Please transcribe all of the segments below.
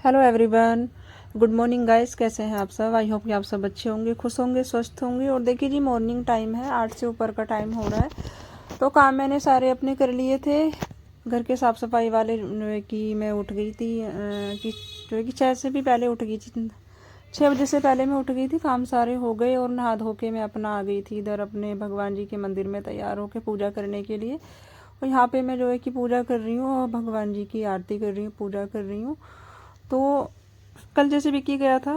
Hello everyone, good morning guys. कैसे हैं आप सब? आई होप कि आप सब अच्छे होंगे, खुश होंगे, स्वस्थ होंगे। और देखिए जी, मॉर्निंग टाइम है, 8 से ऊपर का टाइम हो रहा है। तो काम मैंने सारे अपने कर लिए थे। घर के साफ़ सफाई वाले की मैं उठ गई थी कि जो है कि 6 से भी पहले उठ गई थी। 6 बजे से पहले मैं उठ गई थी, काम सारे हो गए और नहा धो के मैं अपना आ गई थी इधर अपने भगवान जी के मंदिर में तैयार होकर पूजा करने के लिए। और यहाँ पे मैं जो है कि पूजा कर रही हूँ और भगवान जी की आरती कर रही हूँ, पूजा कर रही हूँ। तो कल जैसे विक्की गया था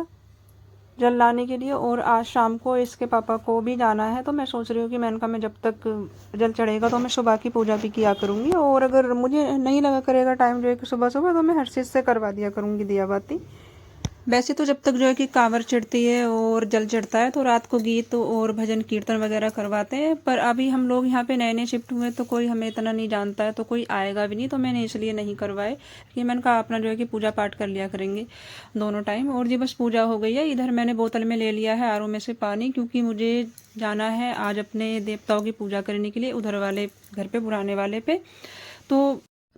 जल लाने के लिए और आज शाम को इसके पापा को भी जाना है, तो मैं सोच रही हूँ कि मैं इनका मैं जब तक जल चढ़ेगा तो मैं सुबह की पूजा भी किया करूँगी। और अगर मुझे नहीं लगा करेगा टाइम जो है कि सुबह सुबह, तो मैं हर चीज़ से करवा दिया करूँगी दिया बाती। वैसे तो जब तक जो है कि कांवर चढ़ती है और जल चढ़ता है तो रात को गीत और भजन कीर्तन वगैरह करवाते हैं। पर अभी हम लोग यहाँ पे नए नए शिफ्ट हुए तो कोई हमें इतना नहीं जानता है, तो कोई आएगा भी नहीं, तो मैंने इसलिए नहीं करवाए कि मैंने कहा अपना जो है कि पूजा पाठ कर लिया करेंगे दोनों टाइम। और जी बस पूजा हो गई है। इधर मैंने बोतल में ले लिया है आरओ में से पानी, क्योंकि मुझे जाना है आज अपने देवताओं की पूजा करने के लिए उधर वाले घर पे, पुराने वाले पे।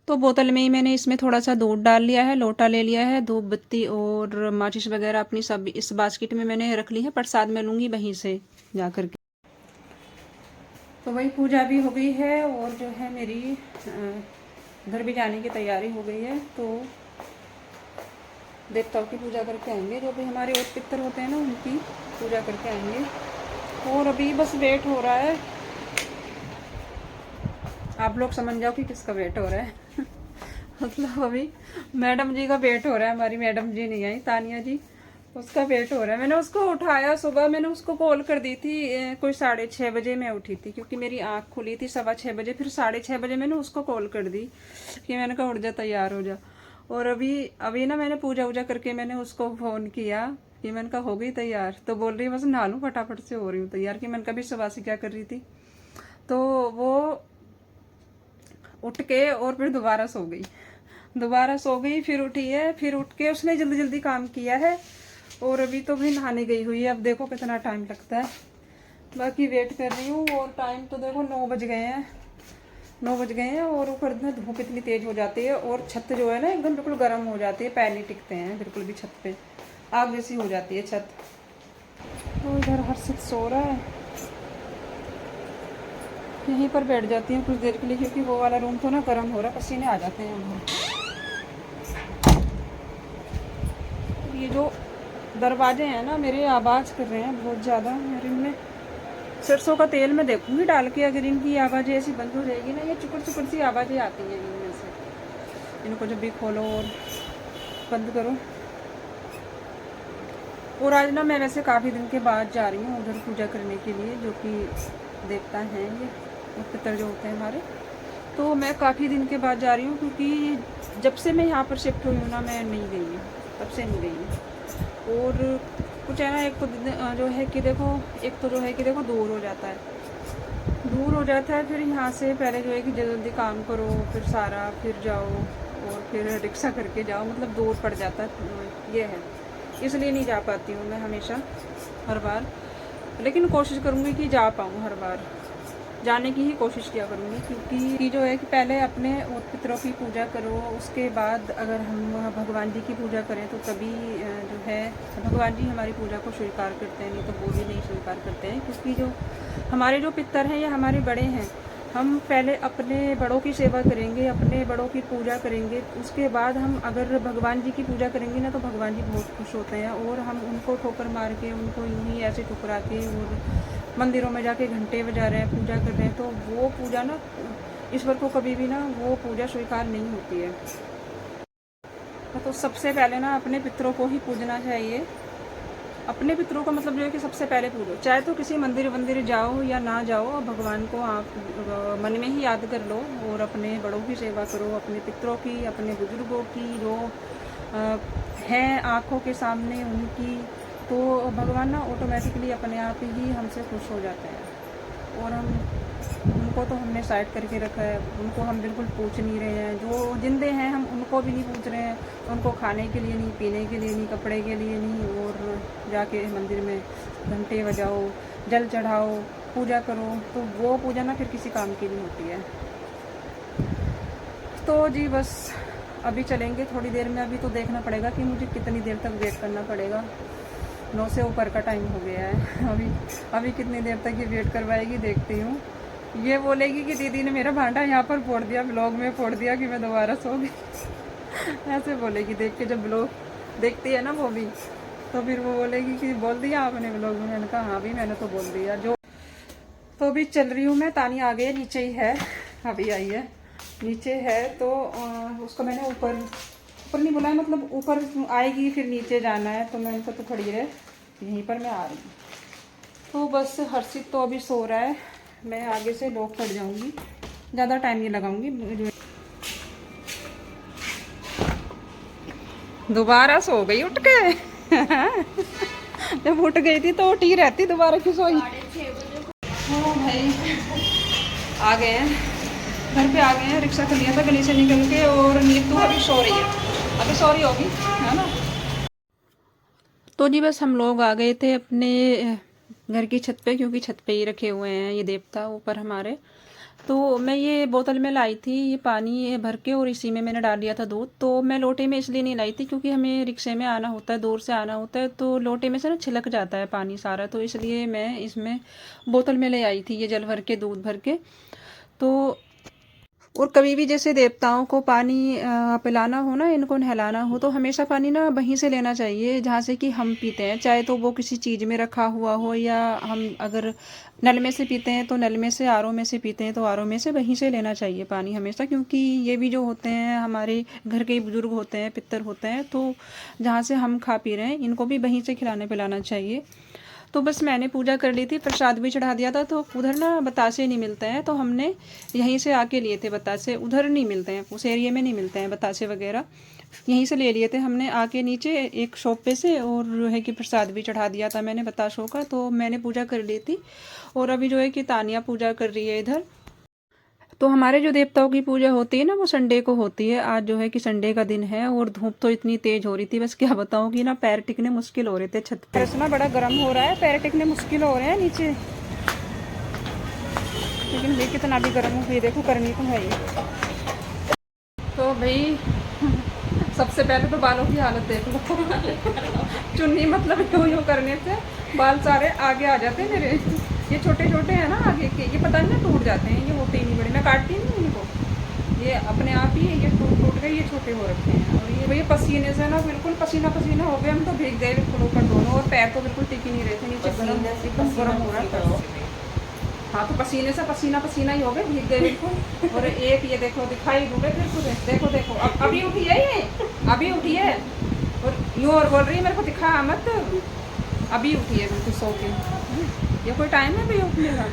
तो बोतल में ही मैंने इसमें थोड़ा सा दूध डाल लिया है, लोटा ले लिया है, धूप बत्ती और माचिस वगैरह अपनी सब इस बास्केट में मैंने रख ली है। प्रसाद मैं लूँगी वहीं से जा कर के। तो वही पूजा भी हो गई है और जो है मेरी घर भी जाने की तैयारी हो गई है। तो देवताओं की पूजा करके आएंगे, जो भी हमारे और पितर होते हैं ना उनकी पूजा करके आएंगे। और अभी बस वेट हो रहा है, आप लोग समझ जाओ कि किसका वेट हो रहा है। मतलब अभी मैडम जी का वेट हो रहा है। हमारी मैडम जी नहीं आई, तानिया जी, उसका वेट हो रहा है। मैंने उसको उठाया सुबह, मैंने उसको कॉल कर दी थी कोई 6:30 बजे मैं उठी थी, क्योंकि मेरी आँख खुली थी 6:15 बजे। फिर 6:30 बजे मैंने उसको कॉल कर दी कि मैंने कहा उठ जा, तैयार हो जा। और अभी ना मैंने पूजा वूजा करके मैंने उसको फ़ोन किया कि मैंने कहा हो गई तैयार, तो बोल रही बस नहा लूँ फटाफट से हो रही हूँ तैयार। कि मैंने कभी सुबह से क्या कर रही थी, तो वो उठ के और फिर दोबारा सो गई, फिर उठी है, फिर उठ के उसने जल्दी जल्दी काम किया है। और अभी तो भी नहाने गई हुई है। अब देखो कितना टाइम लगता है, बाकी वेट कर रही हूँ। और टाइम तो देखो 9 बज गए हैं, 9 बज गए हैं। और ऊपर में धूप इतनी तेज हो जाती है और छत जो है ना एकदम बिल्कुल गर्म हो जाती है, पैर नहीं टिकते हैं बिल्कुल भी, छत पे आग जैसी हो जाती है छत। तो इधर हर्षित सो रहा है, यहीं पर बैठ जाती हूँ कुछ देर के लिए, क्योंकि वो वाला रूम तो ना गर्म हो रहा है, पसीने आ जाते हैं उधर। ये जो दरवाजे हैं ना मेरे, आवाज़ कर रहे हैं बहुत ज़्यादा। और इनमें सरसों का तेल मैं देखूंगी डाल के, अगर इनकी आवाज़ें ऐसी बंद हो जाएगी ना, ये चुकुर चुकुर सी आवाज़ें आती हैं इनमें से। इनको जब भी खोलो और बंद करो। और आज ना मैं वैसे काफ़ी दिन के बाद जा रही हूँ उधर पूजा करने के लिए, जो कि देवता हैं ये और पितर जो होते हैं हमारे। तो मैं काफ़ी दिन के बाद जा रही हूँ, क्योंकि जब से मैं यहाँ पर शिफ्ट हुई हूँ ना, मैं नहीं गई हूँ, तब से नहीं गई हूँ। और कुछ है ना, एक तो जो है कि देखो, एक तो जो है कि देखो दूर हो जाता है, फिर यहाँ से पहले जो है कि जल्दी जल्दी काम करो, फिर सारा, फिर जाओ और फिर रिक्शा करके जाओ, मतलब दूर पड़ जाता है। ये है, इसलिए नहीं जा पाती हूँ मैं हमेशा, हर बार। लेकिन कोशिश करूँगी कि जा पाऊँ, हर बार जाने की ही कोशिश किया करूँगी। क्योंकि जो है कि पहले अपने और पितरों की पूजा करो, उसके बाद अगर हम भगवान जी की पूजा करें तो तभी जो है भगवान जी हमारी पूजा को स्वीकार करते हैं, नहीं तो वो भी नहीं स्वीकार करते हैं। क्योंकि जो हमारे जो पितर हैं, ये हमारे बड़े हैं। हम पहले अपने बड़ों की सेवा करेंगे, अपने बड़ों की पूजा करेंगे, उसके बाद हम अगर भगवान जी की पूजा करेंगे ना, तो भगवान जी बहुत खुश होते हैं। और हम उनको ठोकर मार के, उनको यूँ ही ऐसे ठुकरा के और मंदिरों में जाके घंटे बजा रहे हैं, पूजा कर रहे हैं, तो वो पूजा ना, ईश्वर को कभी भी ना वो पूजा स्वीकार नहीं होती है। तो सबसे पहले ना अपने पितरों को ही पूजना चाहिए। अपने पितरों का मतलब जो है कि सबसे पहले पूजो, चाहे तो किसी मंदिर वंदिर जाओ या ना जाओ, भगवान को आप मन में ही याद कर लो और अपने बड़ों की सेवा करो, अपने पितरों की, अपने बुजुर्गों की जो हैं आँखों के सामने उनकी। तो भगवान ना ऑटोमेटिकली अपने आप ही हमसे खुश हो जाते हैं। और हम उनको तो हमने साइड करके रखा है, उनको हम बिल्कुल पूछ नहीं रहे हैं। जो जिंदे हैं हम उनको भी नहीं पूछ रहे हैं, उनको खाने के लिए नहीं, पीने के लिए नहीं, कपड़े के लिए नहीं। और जाके मंदिर में घंटे बजाओ, जल चढ़ाओ, पूजा करो, तो वो पूजा ना फिर किसी काम की नहीं होती है। तो जी बस अभी चलेंगे थोड़ी देर में। अभी तो देखना पड़ेगा कि मुझे कितनी देर तक वेट करना पड़ेगा। 9 से ऊपर का टाइम हो गया है। अभी कितनी देर तक ये वेट करवाएगी देखती हूँ। ये बोलेगी कि दीदी ने मेरा भांडा यहाँ पर फोड़ दिया, ब्लॉग में फोड़ दिया कि मैं दोबारा सो गई। ऐसे बोलेगी देख के, जब ब्लॉग देखती है ना वो भी, तो फिर वो बोलेगी कि बोल दिया आपने ब्लॉग में। मैंने कहा हाँ भी मैंने तो बोल दिया। जो तो अभी चल रही हूँ मैं। तानिया आ गई है, नीचे ही है, अभी आई है, नीचे है। तो उसको मैंने ऊपर नहीं बुलाया, मतलब ऊपर आएगी फिर नीचे जाना है, तो मैं उनको तो खड़ी रहे यहीं पर, मैं आ रही हूँ। तो बस हर्षित तो अभी सो रहा है, मैं आगे से लॉक कर जाऊँगी, ज़्यादा टाइम नहीं लगाऊंगी। दोबारा सो गई उठ के। जब उठ गई थी तो उठी रहती, दोबारा क्यों सोई? हाँ भाई आ गए हैं, घर पे आ गए हैं। रिक्शा कर लिया था गली से निकल के, और नीतू अभी सो रही है, अभी सो रही होगी, है ना। तो जी बस हम लोग आ गए थे अपने घर की छत पे, क्योंकि छत पे ही रखे हुए हैं ये देवता ऊपर हमारे। तो मैं ये बोतल में लाई थी ये पानी भर के, और इसी में मैंने डाल दिया था दूध। तो मैं लोटे में इसलिए नहीं लाई थी क्योंकि हमें रिक्शे में आना होता है, दूर से आना होता है, तो लोटे में से ना छिलक जाता है पानी सारा, तो इसलिए मैं इसमें बोतल में ले आई थी ये जल भर के, दूध भर के। तो और कभी भी जैसे देवताओं को पानी पिलाना हो ना, इनको नहलाना हो, तो हमेशा पानी ना वहीं से लेना चाहिए जहाँ से कि हम पीते हैं, चाहे तो वो किसी चीज़ में रखा हुआ हो, या हम अगर नल में से पीते हैं तो नल में से, आरओ में से पीते हैं तो आरओ में से, वहीं से लेना चाहिए पानी हमेशा। क्योंकि ये भी जो होते हैं हमारे घर के बुजुर्ग होते हैं, पितर होते हैं, तो जहाँ से हम खा पी रहे हैं इनको भी वहीं से खिलाने पिलाना चाहिए। तो बस मैंने पूजा कर ली थी, प्रसाद भी चढ़ा दिया था। तो उधर ना बतासे नहीं मिलते हैं, तो हमने यहीं से आके लिए थे बतासे। उधर नहीं मिलते हैं, उस एरिया में नहीं मिलते हैं बतासे वगैरह, यहीं से ले लिए थे हमने आके नीचे एक शॉप पे से। और जो है कि प्रसाद भी चढ़ा दिया था मैंने बताशों का। तो मैंने पूजा कर ली थी, और अभी जो है कि तानिया पूजा कर रही है इधर। तो हमारे जो देवताओं की पूजा होती है ना, वो संडे को होती है। आज जो है कि संडे का दिन है, और धूप तो इतनी तेज हो रही थी, बस क्या बताऊं कि ना पैर टिकने मुश्किल हो रहे थे छत पे। ना बड़ा गर्म हो रहा है, पैर टिकने मुश्किल हो रहे हैं नीचे। लेकिन भाई कितना भी गर्म हो, ये देखो करनी तो है ही। तो भाई सबसे पहले तो बालों की हालत देख लो। चुन्नी मतलब यूं करने से बाल सारे आगे आ जाते हैं मेरे। ये छोटे छोटे हैं ना आगे के, ये पता नहीं ना टूट जाते हैं, ये होते ही नहीं बड़े। मैं काटती नहीं इनको, ये अपने आप ही ये टूट गए, ये छोटे हो रखे हैं। और ये भैया पसीने से ना बिल्कुल पसीना पसीना हो गए, हम तो भीग गए बिल्कुल ऊपर दोनों, और पैर तो बिल्कुल टिक ही नहीं रहे थे नीचे, गर्म एकदम गर्म हो रहा है। हाँ तो पसीने से पसीना पसीना ही हो गए, भीग गए बिल्कुल। और एक ये देखो दिखाई दूंगे फिर खुद, देखो देखो अब अभी उठी है, ये अभी उठी है, और यूँ और बोल रही है मेरे को दिखा मत, अभी उठी है बिल्कुल सो के। ये कोई टाइम है भैया उठने का?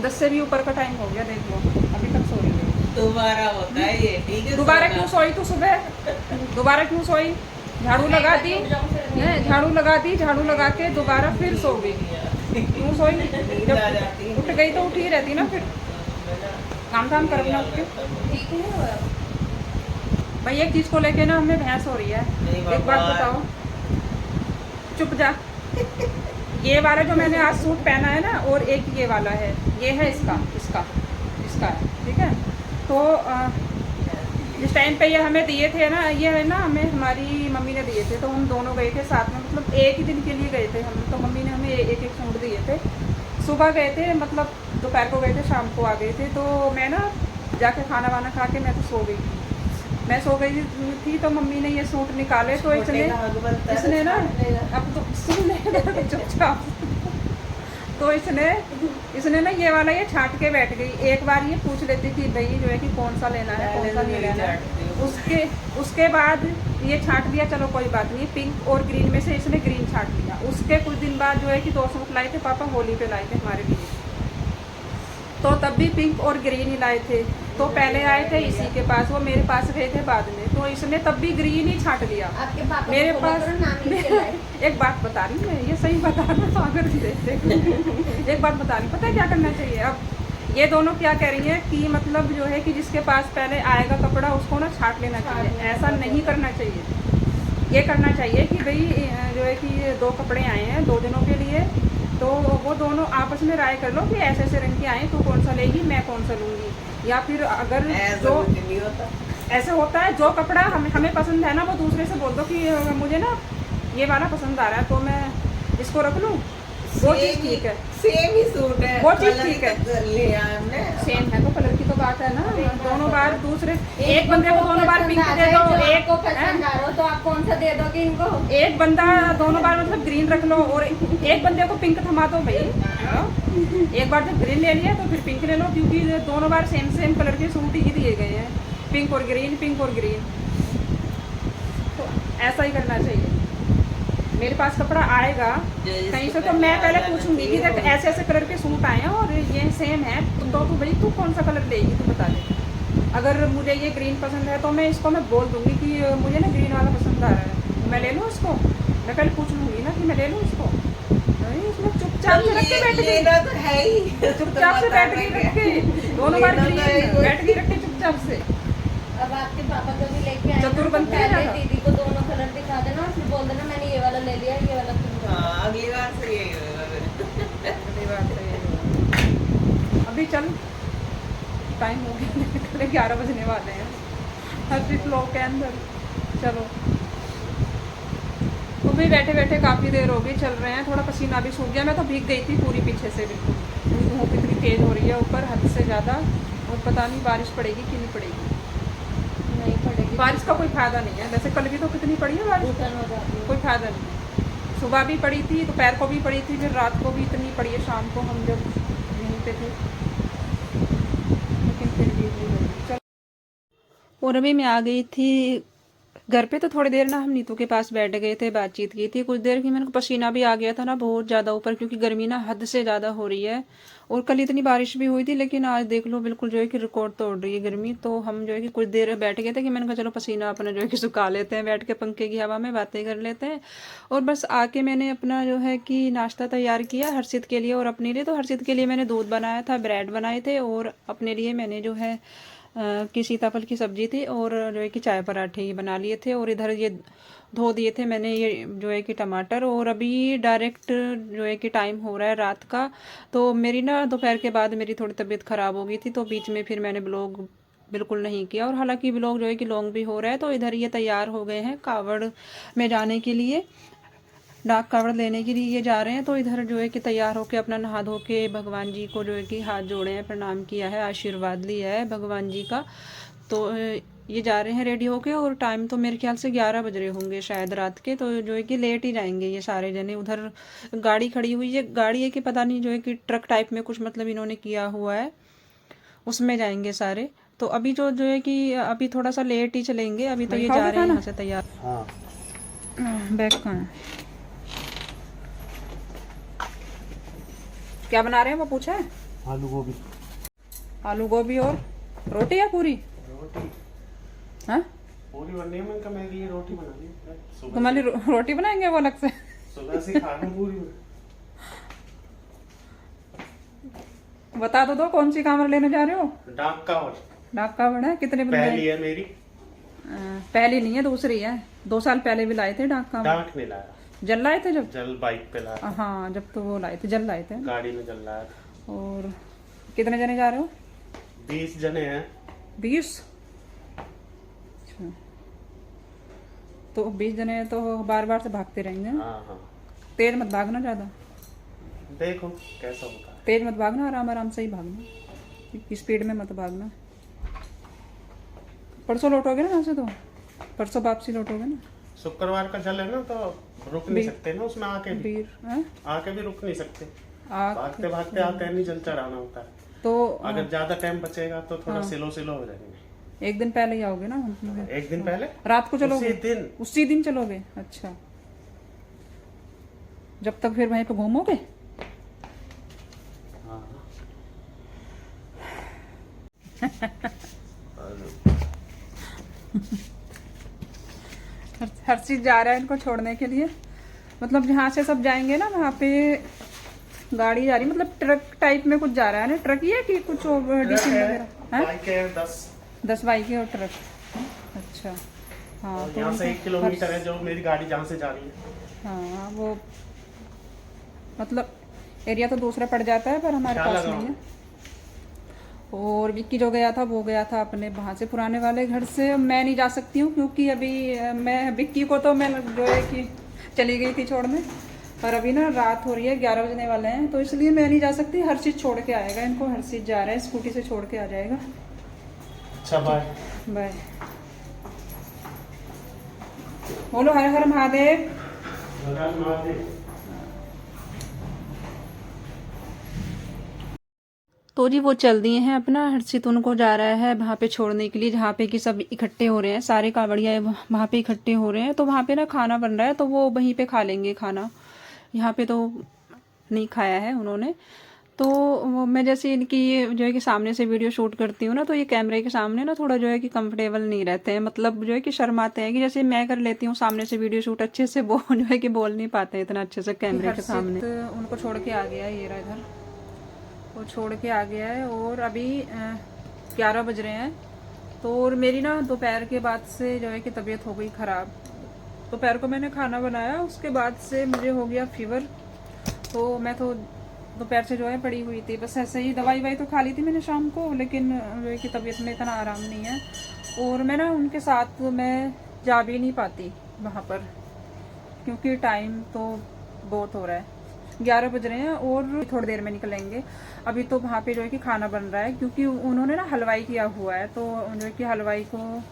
10 से भी ऊपर का टाइम हो गया, देख लो अभी तक सो रही है। दोबारा होता है ये, ठीक है। दोबारा क्यों सोई तू सुबह? दोबारा क्यों सोई? झाड़ू लगा दी, झाड़ू लगा दी, झाड़ू लगा के दोबारा फिर सो गई। क्यों सोई? जब उठ गई तो उठी ही रहती ना, फिर काम काम कर अपना उठ के। ठीक है भाई, एक चीज को लेके ना हमें बहस हो रही है। एक बात बताओ, चुप जा। ये वाला जो मैंने आज सूट पहना है ना, और एक ये वाला है, ये है इसका इसका इसका है, ठीक है। तो जिस टाइम पे ये हमें दिए थे ना, ये है ना हमें हमारी मम्मी ने दिए थे, तो हम दोनों गए थे साथ में, मतलब एक ही दिन के लिए गए थे हम। तो मम्मी ने हमें एक एक सूट दिए थे। सुबह गए थे, मतलब दोपहर को गए थे, शाम को आ गए थे। तो मैं ना जाके खाना वाना खा के मैं तो सो गई थी। मैं सो गई थी तो मम्मी ने ये सूट निकाले, तो इसने ना अब तो सुन ले चुपचाप। तो इसने ना ये वाला ये छांट के बैठ गई। एक बार ये पूछ लेती थी भाई जो है कि कौन सा लेना है, कौन सा नहीं लेना है। उसके बाद ये छांट दिया, चलो कोई बात नहीं। पिंक और ग्रीन में से इसने ग्रीन छांट लिया। उसके कुछ दिन बाद जो है कि 2 सूट लाए थे पापा, होली पे लाए थे हमारे लिए, तो तब भी पिंक और ग्रीन ही लाए थे। तो पहले आए थे इसी के पास, वो मेरे पास गए थे बाद में, तो इसने तब भी ग्रीन ही छांट लिया मेरे पास। एक बात बता रही मैं, ये सही बता रहा हूँ, अगर एक बात बता रही, पता है क्या करना चाहिए अब? ये दोनों क्या कह रही है कि मतलब जो है कि जिसके पास पहले आएगा कपड़ा उसको ना छांट लेना चाहिए। ऐसा नहीं करना चाहिए। ये करना चाहिए कि भाई जो है कि 2 कपड़े आए हैं 2 दिनों के लिए, तो वो दोनों आपस में राय कर लो कि ऐसे ऐसे रंग के आए, तू कौन सा लेगी, मैं कौन सा लूँगी। या फिर अगर जो ऐसे होता है, जो कपड़ा हमें पसंद है ना, वो दूसरे से बोल दो कि मुझे ना ये वाला पसंद आ रहा है, तो मैं इसको रख लूँ, वो चीज़ ठीक है। सेम ही सूट है, वो चीज़ कलर ठीक है। ही तो लिया हमने। सेम है तो कलर की तो बात है ना। दोनों बार दूसरे, एक बंदे को दोनों बार पिंक दे दो, एक को पसंद आ रहा हो तो आप कौन सा दे दोगे इनको? एक बंदा दोनों बार मतलब ग्रीन रख लो, और एक बंदे को पिंक थमा दो भाई। एक बार जब ग्रीन ले लिया तो फिर पिंक ले लो, क्योंकि दोनों बार सेम कलर के सूट ही दिए गए हैं, पिंक और ग्रीन, पिंक और ग्रीन। तो ऐसा ही करना चाहिए। मेरे पास कपड़ा आएगा कहीं से तो मैं पहले पूछूंगी कि देख ऐसे ऐसे कलर के सूट आए हैं और ये सेम है, तो तू भाई तू कौन सा कलर लेगी, तू बता दे। अगर मुझे ये ग्रीन पसंद है तो मैं इसको मैं बोल दूंगी कि मुझे ना ग्रीन वाला पसंद आ रहा है, मैं ले लूँ इसको। मैं पहले पूछ लूँगी ना कि मैं ले लूँ इसको। नहीं, इसमें चुपचाप से रख के बैठ गई, लेना तो है ही, चुपचाप से बैठ गई रख के, दोनों बार लेना तो है ही। बैठ गई रख के चुपचाप से। अब आपके पापा कभी लेके आए चतुर ना, तो बनते हैं पहले ना। दीदी को दोनों कलर दिखा देना और फिर बोल देना मैंने ये वाला ले लिया, ये वाला तुम लो। हाँ, अगली बार से यही होगा फिर। अगली बार से यही होगा। अभी चल, टाइम हो गया, 11 बजने वाले हैं हर फ्लो के अंदर। चलो, तो भी बैठे बैठे काफ़ी देर हो गई, चल रहे हैं, थोड़ा पसीना भी सूख गया। मैं तो भीग गई थी पूरी पीछे से बिल्कुल, धूप इतनी तेज़ हो रही है ऊपर हद से ज़्यादा, और पता नहीं बारिश पड़ेगी कि नहीं पड़ेगी। नहीं पड़ेगी, बारिश का कोई फ़ायदा नहीं है, वैसे कल भी तो कितनी पड़ी है बारिश, घुटन हो जाती है। कोई फ़ायदा नहीं है। सुबह भी पड़ी थी, दोपहर को भी पड़ी थी, फिर रात को भी इतनी पड़ी है, शाम को हम जब यहीं पे थे, लेकिन फिर भी चल। और अभी मैं आ गई थी घर पे, तो थोड़ी देर ना हम नीतू के पास बैठ गए थे, बातचीत की थी कुछ देर की। मेरे को पसीना भी आ गया था ना बहुत ज़्यादा ऊपर, क्योंकि गर्मी ना हद से ज़्यादा हो रही है। और कल इतनी बारिश भी हुई थी, लेकिन आज देख लो बिल्कुल जो है कि रिकॉर्ड तोड़ रही है गर्मी। तो हम जो है कि कुछ देर बैठ गए थे कि मैंने कहा चलो पसीना अपना जो है कि सुखा लेते हैं, बैठ के पंखे की हवा में बातें कर लेते हैं। और बस आके मैंने अपना जो है कि नाश्ता तैयार किया हर्षित के लिए और अपने लिए। तो हर्षित के लिए मैंने दूध बनाया था, ब्रेड बनाए थे, और अपने लिए मैंने जो है कि सीताफल की सब्जी थी और जो है कि चाय पराठे ही बना लिए थे। और इधर ये धो दिए थे मैंने ये जो है कि टमाटर। और अभी डायरेक्ट जो है कि टाइम हो रहा है रात का। तो मेरी ना दोपहर के बाद मेरी थोड़ी तबीयत ख़राब हो गई थी, तो बीच में फिर मैंने ब्लॉग बिल्कुल नहीं किया। और हालांकि ब्लॉग जो है कि लॉन्ग भी हो रहा है। तो इधर ये तैयार हो गए हैं कावड़ में जाने के लिए, डाक कावड़ लेने के लिए ये जा रहे हैं। तो इधर जो है कि तैयार होके अपना नहा धो के भगवान जी को जो है कि हाथ जोड़े हैं, प्रणाम किया है, आशीर्वाद लिया है भगवान जी का। तो ये जा रहे हैं रेडी होके। और टाइम तो मेरे ख्याल से 11 बज रहे होंगे शायद रात के। तो जो है कि लेट ही जाएंगे ये सारे जने। उधर गाड़ी खड़ी हुई है, गाड़ी है कि पता नहीं जो है कि ट्रक टाइप में कुछ मतलब इन्होंने किया हुआ है, उसमें जाएंगे सारे। तो अभी जो है कि अभी थोड़ा सा लेट ही चलेंगे। अभी तो ये जा रहे हैं यहाँ से तैयार। हाँ, बैग कहाँ है? क्या बना रहे हैं वो पूछा है? आलू गोभी। आलू गोभी और रोटी या पूरी? रोटी। हाँ, पूरी बननी है, मैंने मेरे लिए रोटी बना दी। सुबह तुम्हारी रोटी बनाएंगे वो अलग से? सुबह से खा लूं पूरी में। बता तो दो कौन सी कांवड़ लेने जा रहे हो? डाक कावड़ डाक कांवड़ है, कितने बंदे? पहली है मेरी। पहली नहीं है, दूसरी है। 2 साल पहले भी लाए थे डाक कांवड़। डाक नहीं लाया, जल लाए थे जब? जल बाइक पे लाया। हाँ, जब तो वो लाए थे, जल लाए थे। गाड़ी में जल लाया था। और कितने जने जा रहे हो? 20 जने हैं। 20? अच्छा, तो 20 जने तो बार बार से भागते रहेंगे। हाँ हाँ, तेज मत भागना ज़्यादा, देखो कैसा होता है। तेज मत भागना, आराम आराम से ही भागना, स्पीड में मत भागना। परसों लौटोगे ना यहाँ से? तो परसों वापसी लौटोगे ना? शुक्रवार का जल है ना, तो रुक नहीं सकते ना उसमें, आके भी बीर हैं? आके भी रुक नहीं सकते। आग भागते भागते आते नहीं, जल चढ़ाना होता है। तो अगर ज्यादा टाइम बचेगा तो थोड़ा सिलो हो जाएंगे। एक दिन पहले ही आओगे ना? एक दिन पहले, रात को चलोगे? उसी दिन। चलोगे? अच्छा, जब तक फिर वहीं पे घूमोगे? हाँ। हर चीज जा रहा है इनको छोड़ने के लिए। मतलब जहाँ से सब जाएंगे ना वहाँ पे गाड़ी जा रही, मतलब ट्रक टाइप में कुछ जा रहा है ना? ट्रक ही है कि कुछ डीसी वगैरह? बाइक है 10 बाइकें और ट्रक। अच्छा, हाँ। तो यहाँ से 1 किलोमीटर है जो मेरी गाड़ी जहाँ से जा रही है। हाँ, वो मतलब एरिया तो दूसरा पड़ जाता है, पर हमारे क्या पास लगा? नहीं है। और विक्की जो गया था वो गया था अपने वहाँ से पुराने वाले घर से। मैं नहीं जा सकती हूँ क्योंकि अभी मैं विक्की को तो मैं जो है कि चली गई थी छोड़ने, पर अभी ना रात हो रही है, 11 बजने वाले हैं, तो इसलिए मैं नहीं जा सकती। हर्षित छोड़ के आएगा इनको, हर्षित जा रहा है स्कूटी से छोड़ के आ जाएगा। अच्छा बाय बाय। बोलो हर हर महादेव। तो जी वो चल दिए हैं अपना, हर्षित उनको जा रहा है वहाँ पे छोड़ने के लिए जहाँ पे कि सब इकट्ठे हो रहे हैं, सारे कांवड़िया वहाँ पे इकट्ठे हो रहे हैं। तो वहाँ पे ना खाना बन रहा है, तो वो वहीं पे खा लेंगे खाना, यहाँ पे तो नहीं खाया है उन्होंने। तो मैं जैसे इनकी ये जो है कि सामने से वीडियो शूट करती हूँ ना, तो ये कैमरे के सामने ना थोड़ा जो है कि कंफर्टेबल नहीं रहते हैं, मतलब जो है कि शर्माते हैं। कि जैसे मैं कर लेती हूँ सामने से वीडियो शूट अच्छे से, वो जो है कि बोल नहीं पाते इतना अच्छे से कैमरे के सामने। उनको छोड़ के आ गया, ये रहा इधर, वो छोड़ के आ गया है। और अभी 11 बज रहे हैं। तो और मेरी ना दोपहर के बाद से जो है कि तबीयत हो गई ख़राब। दोपहर को मैंने खाना बनाया, उसके बाद से मुझे हो गया फीवर। तो मैं तो दोपहर से जो है पड़ी हुई थी, बस ऐसे ही दवाई तो खा ली थी मैंने शाम को, लेकिन जो है कि तबीयत में इतना आराम नहीं है। और मैं ना उनके साथ मैं जा भी नहीं पाती वहाँ पर, क्योंकि टाइम तो बहुत हो रहा है, 11 बज रहे हैं और थोड़ी देर में निकलेंगे। अभी तो वहाँ पे जो है कि खाना बन रहा है, क्योंकि उन्होंने ना हलवाई किया हुआ है, तो जो है कि हलवाई को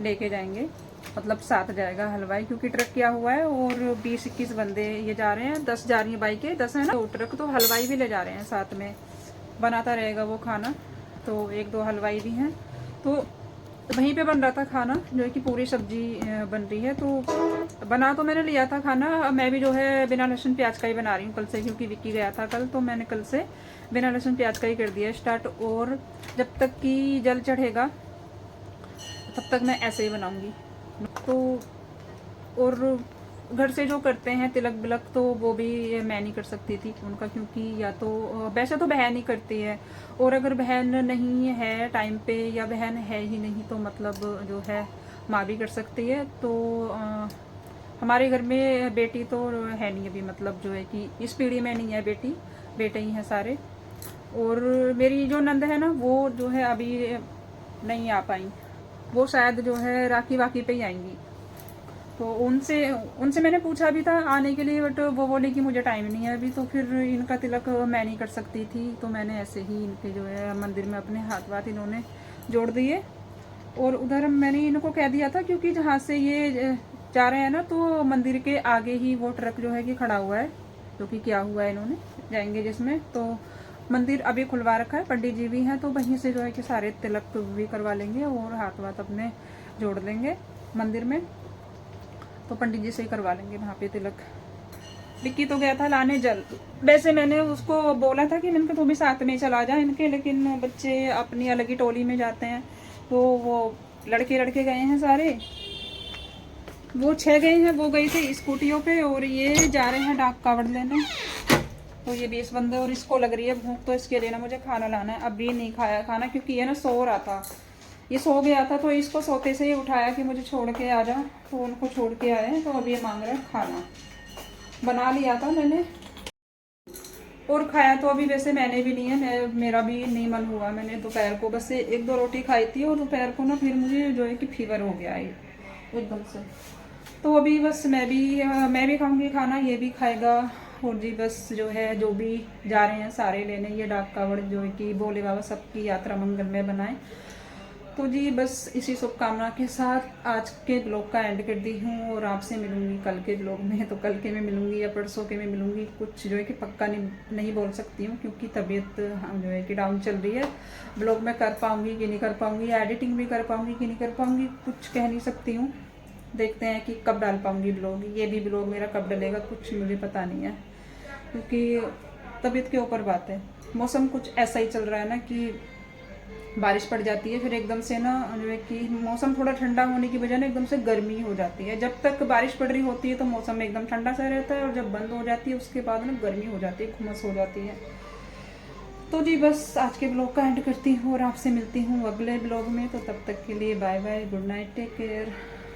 लेके जाएंगे, मतलब साथ जाएगा हलवाई, क्योंकि ट्रक किया हुआ है। और 20-21 बंदे ये जा रहे हैं, 10 जा रही हैं बाइकें, 10 है ना तो ट्रक, तो हलवाई भी ले जा रहे हैं साथ में, बनाता रहेगा वो खाना। तो 1-2 हलवाई भी हैं, तो वहीं पे बन रहा था खाना, जो है कि पूरी सब्जी बन रही है। तो बना तो मैंने लिया था खाना, मैं भी जो है बिना लहसुन प्याज का ही बना रही हूँ कल से, क्योंकि विक्की गया था कल, तो मैंने कल से बिना लहसुन प्याज का ही कर दिया स्टार्ट। और जब तक कि जल चढ़ेगा तब तक मैं ऐसे ही बनाऊंगी। तो और घर से जो करते हैं तिलक बिलक, तो वो भी मैं नहीं कर सकती थी उनका, क्योंकि या तो वैसे तो बहन ही करती है, और अगर बहन नहीं है टाइम पे, या बहन है ही नहीं, तो मतलब जो है माँ भी कर सकती है। तो हमारे घर में बेटी तो है नहीं अभी, मतलब जो है कि इस पीढ़ी में नहीं है बेटी, बेटे ही हैं सारे। और मेरी जो नंद है ना, वो जो है अभी नहीं आ पाई, वो शायद जो है राखी वाकी पे ही आएंगी। तो उनसे मैंने पूछा भी था आने के लिए, बट वो बोले कि मुझे टाइम नहीं है अभी। तो फिर इनका तिलक मैं नहीं कर सकती थी, तो मैंने ऐसे ही इनके जो है मंदिर में अपने हाथ वाथ इन्होंने जोड़ दिए। और उधर मैंने इनको कह दिया था, क्योंकि जहाँ से ये जा रहे हैं ना, तो मंदिर के आगे ही वो ट्रक जो है कि खड़ा हुआ है, जो कि क्या हुआ है इन्होंने जाएंगे जिसमें। तो मंदिर अभी खुलवा रखा है, पंडित जी भी हैं, तो वहीं से जो है कि सारे तिलक भी करवा लेंगे और हाथ वाथ अपने जोड़ लेंगे मंदिर में। तो पंडित जी से ही करवा लेंगे वहाँ पे तिलक। विक्की तो गया था लाने जल, वैसे मैंने उसको बोला था कि मैंने तो भी साथ में चला जा इनके, लेकिन बच्चे अपनी अलग ही टोली में जाते हैं। तो वो लड़के गए हैं सारे, वो 6 गए हैं, वो गए थे स्कूटियों पे, और ये जा रहे हैं डाक कावड़ लेने। तो ये 20 बंदे, और इसको लग रही है भूख, तो इसके लिए ना मुझे खाना लाना है। अभी नहीं खाया खाना, क्योंकि ये ना सो रहा था, ये सो गया था, तो इसको सोते से ही उठाया कि मुझे छोड़ के आ जा, तो उनको छोड़ के आए। तो अभी ये मांग रहे हैं खाना, बना लिया था मैंने और खाया तो अभी वैसे मैंने भी नहीं है, मेरा भी नहीं मन हुआ। मैंने दोपहर को बस 1-2 रोटी खाई थी, और दोपहर को ना फिर मुझे जो है कि फीवर हो गया है एकदम से। तो अभी बस मैं भी खाऊंगी खाना, ये भी खाएगा। और जी बस जो है, जो भी जा रहे हैं सारे लेने ये डाक कावड़, जो है कि भोले बाबा सबकी यात्रा मंगलमय बनाए। तो जी बस इसी शुभकामना के साथ आज के ब्लॉग का एंड कर दी हूँ, और आपसे मिलूंगी कल के ब्लॉग में। तो कल के में मिलूंगी या परसों के में मिलूंगी, कुछ जो है कि पक्का नहीं बोल सकती हूँ, क्योंकि तबीयत जो है कि डाउन चल रही है। ब्लॉग में कर पाऊँगी कि नहीं कर पाऊँगी, एडिटिंग भी कर पाऊँगी कि नहीं कर पाऊँगी, कुछ कह नहीं सकती हूँ। देखते हैं कि कब डाल पाऊँगी ब्लॉग, ये भी ब्लॉग मेरा कब डलेगा कुछ मुझे पता नहीं है, क्योंकि तबीयत के ऊपर बात है। मौसम कुछ ऐसा ही चल रहा है ना कि बारिश पड़ जाती है, फिर एकदम से ना जो है कि मौसम थोड़ा ठंडा होने की वजह ना एकदम से गर्मी हो जाती है। जब तक बारिश पड़ रही होती है तो मौसम एकदम ठंडा सा रहता है, और जब बंद हो जाती है उसके बाद ना गर्मी हो जाती है, खुमस हो जाती है। तो जी बस आज के ब्लॉग का एंड करती हूँ, और आपसे मिलती हूँ अगले ब्लॉग में। तो तब तक के लिए bye bye, good night, take care.